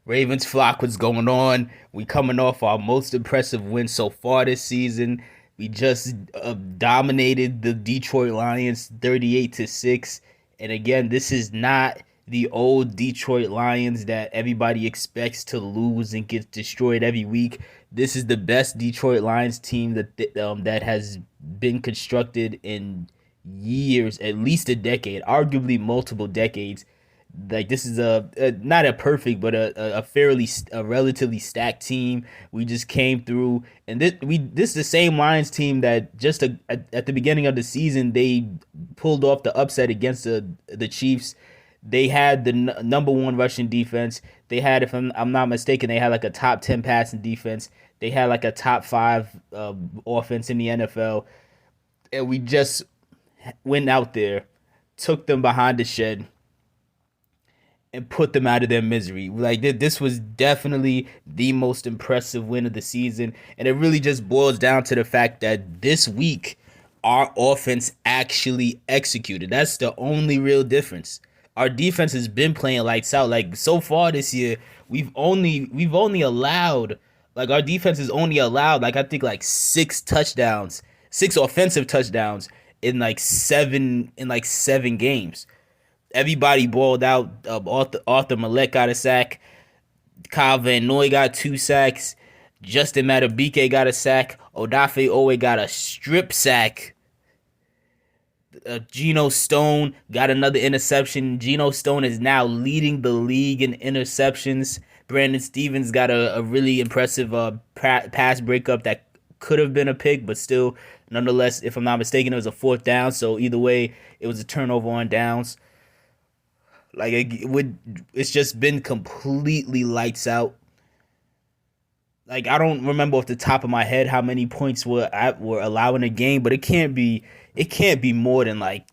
Ravens flock, what's going on? We coming off our most impressive win so far this season. We just dominated the Detroit Lions 38-6. And again, this is not the old Detroit Lions that everybody expects to lose and get destroyed every week. This is the best Detroit Lions team that has been constructed in years, at least a decade, arguably multiple decades. Like this is a not a perfect but a relatively stacked team. We just came through, and this is the same Lions team that just at the beginning of the season they pulled off the upset against the Chiefs. They had the number one rushing defense. They had, if I'm not mistaken, they had like a top 10 passing defense. They had like a top five offense in the NFL, and we just went out there, took them behind the shed, and put them out of their misery. Like this was definitely the most impressive win of the season, and it really just boils down to the fact that this week our offense actually executed. That's the only real difference. Our defense has been playing lights out. Like so far this year, we've only allowed, like, our defense has only allowed, like, I think like six offensive touchdowns in like seven games. Everybody balled out. Arthur Malek got a sack. Kyle Van Noy got 2 sacks. Justin Madubuike got a sack. Odafe Owe got a strip sack. Geno Stone got another interception. Geno Stone is now leading the league in interceptions. Brandon Stevens got a really impressive pass breakup that could have been a pick, but still, nonetheless, if I'm not mistaken, it was a fourth down. So either way, it was a turnover on downs. Like it's just been completely lights out. Like I don't remember off the top of my head how many points were allowing a game, but it can't be more than like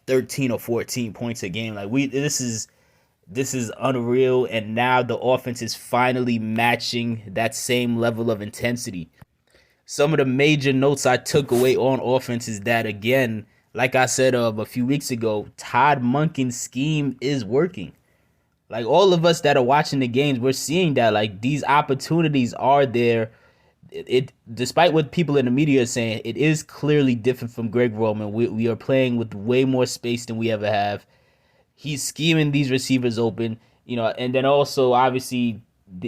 13 or 14 points a game. Like this is unreal, and now the offense is finally matching that same level of intensity. Some of the major notes I took away on offense is that, again, like I said a few weeks ago, Todd Monken's scheme is working. Like all of us that are watching the games, we're seeing that like these opportunities are there. It despite what people in the media are saying, it is clearly different from Greg Roman. We are playing with way more space than we ever have. He's scheming these receivers open, and then also obviously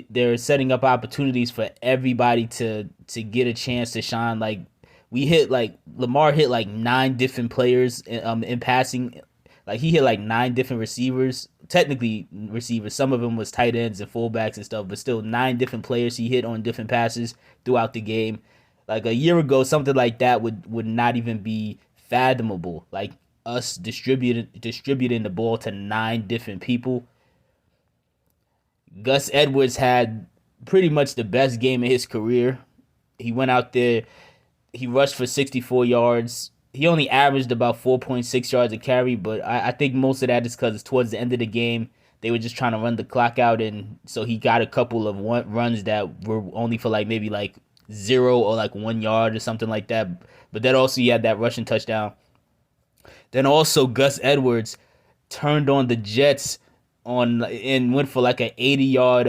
they're setting up opportunities for everybody to get a chance to shine. Like Lamar hit like 9 different players in passing. Like he hit like 9 different receivers, technically receivers. Some of them was tight ends and fullbacks and stuff, but still 9 different players he hit on different passes throughout the game. Like a year ago, something like that would not even be fathomable. Like us distributing the ball to 9 different people. Gus Edwards had pretty much the best game of his career. He went out there, he rushed for 64 yards. He only averaged about 4.6 yards a carry, but I think most of that is because towards the end of the game, they were just trying to run the clock out, and so he got a couple of runs that were only for like maybe like 0 or like 1 yard or something like that. But then also he had that rushing touchdown. Then also Gus Edwards turned on the Jets and went for like an 80-yard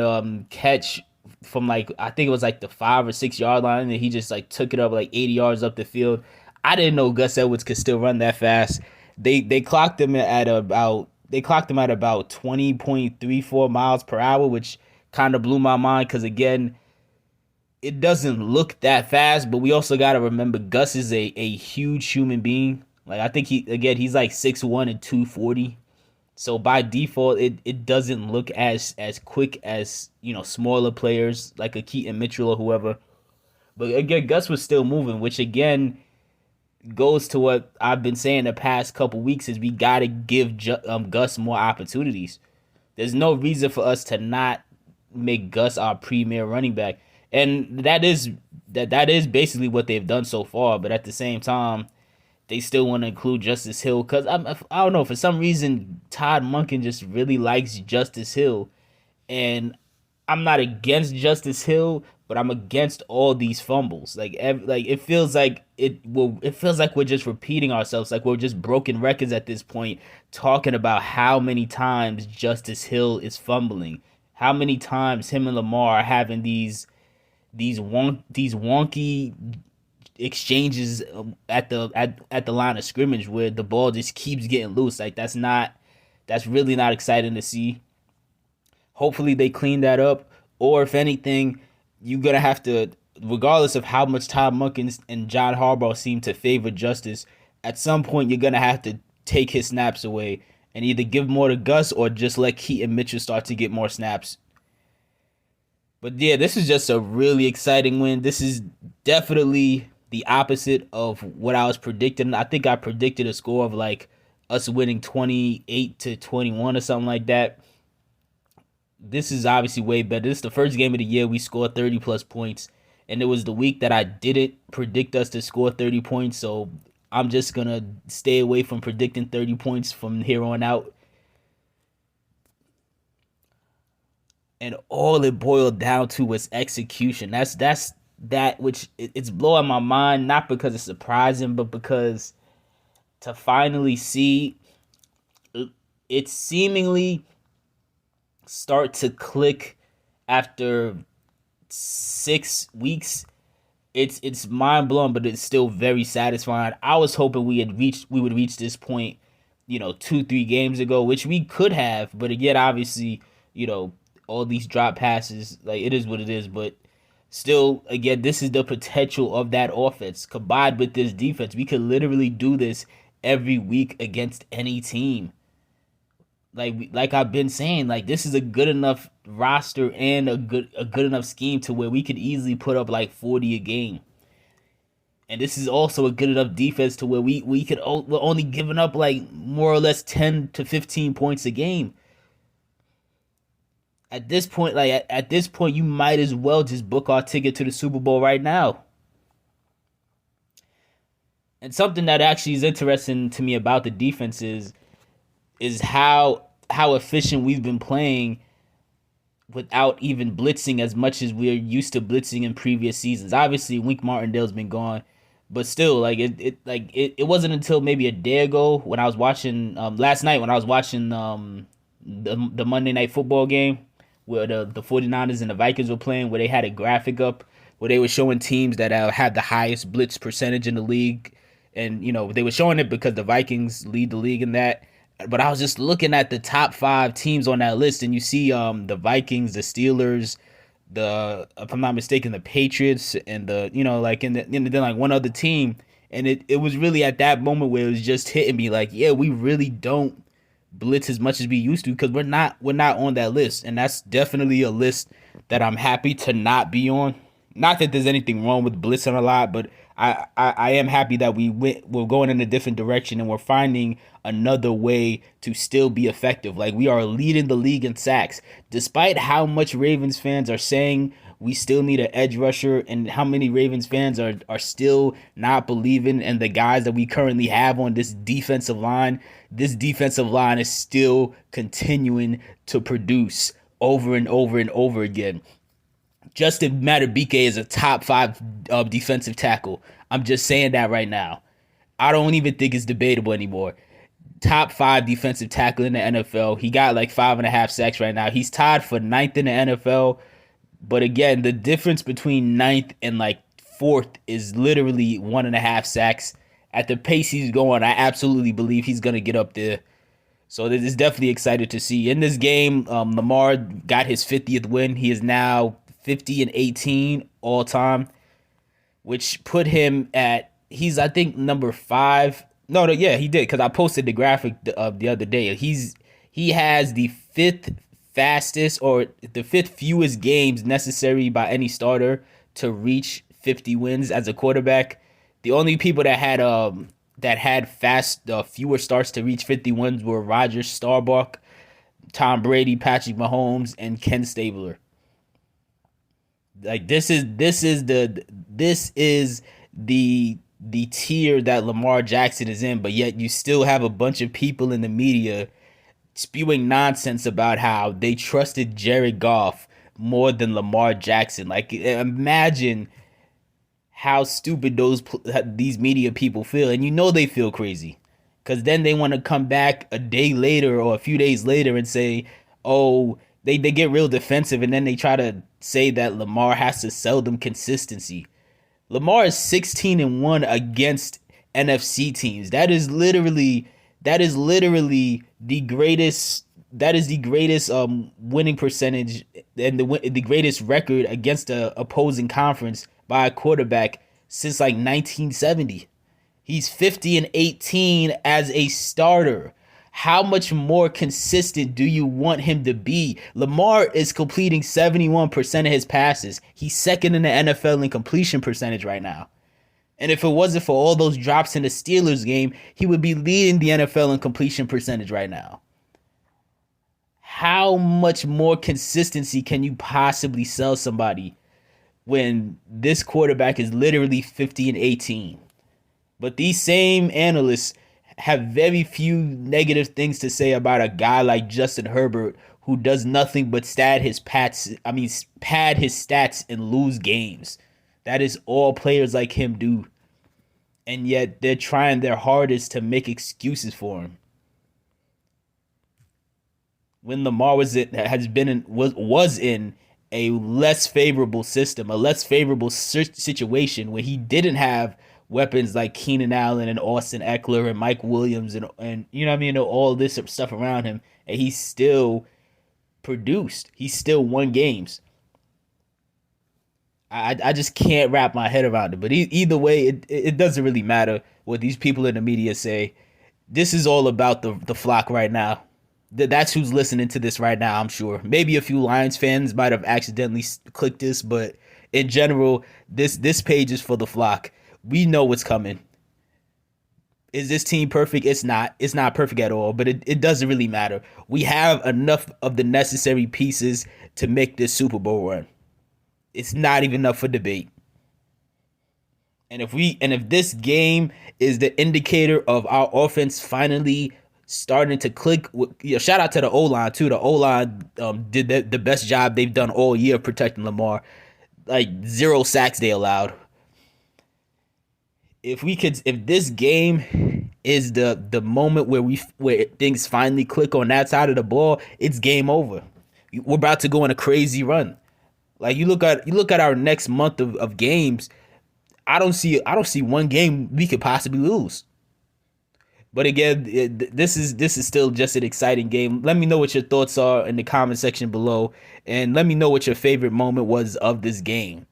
catch from, like, I think it was like the 5 or 6 yard line, and he just like took it up like 80 yards up the field. I didn't know Gus Edwards could still run that fast. They clocked him at about 20.34 miles per hour, which kind of blew my mind because, again, it doesn't look that fast, but we also got to remember Gus is a huge human being. Like I think he's like 6'1" and 240. So by default, it doesn't look as quick as, smaller players like a Keaton Mitchell or whoever. But again, Gus was still moving, which again goes to what I've been saying the past couple weeks is we got to give Gus more opportunities. There's no reason for us to not make Gus our premier running back. And that is basically what they've done so far, but at the same time, they still want to include Justice Hill because I don't know, for some reason Todd Monken just really likes Justice Hill, and I'm not against Justice Hill, but I'm against all these fumbles. Like it feels like it feels like we're just repeating ourselves, like we're just broken records at this point, talking about how many times Justice Hill is fumbling, how many times him and Lamar are having these wonky exchanges at the line of scrimmage where the ball just keeps getting loose. Like that's really not exciting to see. Hopefully they clean that up, or if anything, you're gonna have to, regardless of how much Todd Monken and John Harbaugh seem to favor justice, at some point you're gonna have to take his snaps away and either give more to Gus or just let Keaton Mitchell start to get more snaps. But yeah, this is just a really exciting win. This is definitely the opposite of what I was predicting. I think I predicted a score of like us winning 28-21 or something like that. This is obviously way better. This is the first game of the year we scored 30 plus points, and it was the week that I didn't predict us to score 30 points, so I'm just going to stay away from predicting 30 points from here on out. And all it boiled down to was execution. That's that which it's blowing my mind, not because it's surprising, but because to finally see it seemingly start to click after 6 weeks. It's mind blowing, but it's still very satisfying. I was hoping we would reach this point, 2-3 games ago, which we could have, but again, obviously, all these drop passes, like it is what it is, but still, again, this is the potential of that offense combined with this defense. We could literally do this every week against any team. Like I've been saying, like this is a good enough roster and a good enough scheme to where we could easily put up like 40 a game. And this is also a good enough defense to where we're only giving up like more or less 10 to 15 points a game. At this point, you might as well just book our ticket to the Super Bowl right now. And something that actually is interesting to me about the defense is how efficient we've been playing without even blitzing as much as we're used to blitzing in previous seasons. Obviously, Wink Martindale's been gone, but still, it wasn't until maybe a day ago when I was watching last night when I was watching the Monday Night Football game where the 49ers and the Vikings were playing, where they had a graphic up where they were showing teams that had the highest blitz percentage in the league, and they were showing it because the Vikings lead the league in that. But I was just looking at the top 5 teams on that list, and you see the Vikings, the Steelers, if I'm not mistaken, the Patriots, and and then like one other team, and it was really at that moment where it was just hitting me like, yeah, we really don't blitz as much as we used to because we're not on that list, and that's definitely a list that I'm happy to not be on. Not that there's anything wrong with blitzing a lot, but I am happy that we're going in a different direction and we're finding another way to still be effective. Like we are leading the league in sacks, despite how much Ravens fans are saying we still need an edge rusher, and how many Ravens fans are still not believing in the guys that we currently have on this defensive line. This defensive line is still continuing to produce over and over and over again. Justin Madubuike is a top 5 defensive tackle. I'm just saying that right now. I don't even think it's debatable anymore. Top 5 defensive tackle in the NFL. He got like 5.5 sacks right now. He's tied for 9th in the NFL. But again, the difference between 9th and like 4th is literally 1.5 sacks. At the pace he's going, I absolutely believe he's going to get up there. So this is definitely excited to see. In this game, Lamar got his 50th win. He is now 50-18 all time, which put him he's I think number 5. No, yeah, he did, because I posted the graphic the other day. He has the 5th fastest or the 5th fewest games necessary by any starter to reach 50 wins as a quarterback. The only people that had fewer starts to reach 50 wins were Roger Staubach, Tom Brady, Patrick Mahomes, and Ken Stabler. Like this is the tier that Lamar Jackson is in, but yet you still have a bunch of people in the media spewing nonsense about how they trusted Jared Goff more than Lamar Jackson. Like, imagine how stupid these media people feel, and they feel crazy, because then they want to come back a day later or a few days later and say, oh, They get real defensive, and then they try to say that Lamar has to sell them consistency. Lamar is 16-1 against NFC teams. That is literally the greatest. That is the greatest winning percentage and the greatest record against a opposing conference by a quarterback since like 1970. He's 50-18 as a starter. How much more consistent do you want him to be? Lamar is completing 71% of his passes. He's second in the NFL in completion percentage right now. And if it wasn't for all those drops in the Steelers game, he would be leading the NFL in completion percentage right now. How much more consistency can you possibly sell somebody when this quarterback is literally 50-18? But these same analysts have very few negative things to say about a guy like Justin Herbert, who does nothing but pad his stats and lose games. That is all players like him do. And yet they're trying their hardest to make excuses for him. When Lamar was in a less favorable system, a less favorable situation, where he didn't have weapons like Keenan Allen and Austin Eckler and Mike Williams and you know what I mean, all this stuff around him, and he still produced. He still won games. I just can't wrap my head around it. But either way, it doesn't really matter what these people in the media say. This is all about the flock right now. That's who's listening to this right now, I'm sure. Maybe a few Lions fans might have accidentally clicked this, but in general, this page is for the flock. We know what's coming. Is this team perfect? It's not. It's not perfect at all, but it doesn't really matter. We have enough of the necessary pieces to make this Super Bowl run. It's not even up for debate. And if this game is the indicator of our offense finally starting to click, shout out to the O-line too. The O-line did the best job they've done all year protecting Lamar. Like 0 sacks they allowed. If this game is the moment where things finally click on that side of the ball, it's game over. We're about to go on a crazy run. Like you look at our next month of games, I don't see one game we could possibly lose. But again, this is still just an exciting game. Let me know what your thoughts are in the comment section below, and let me know what your favorite moment was of this game.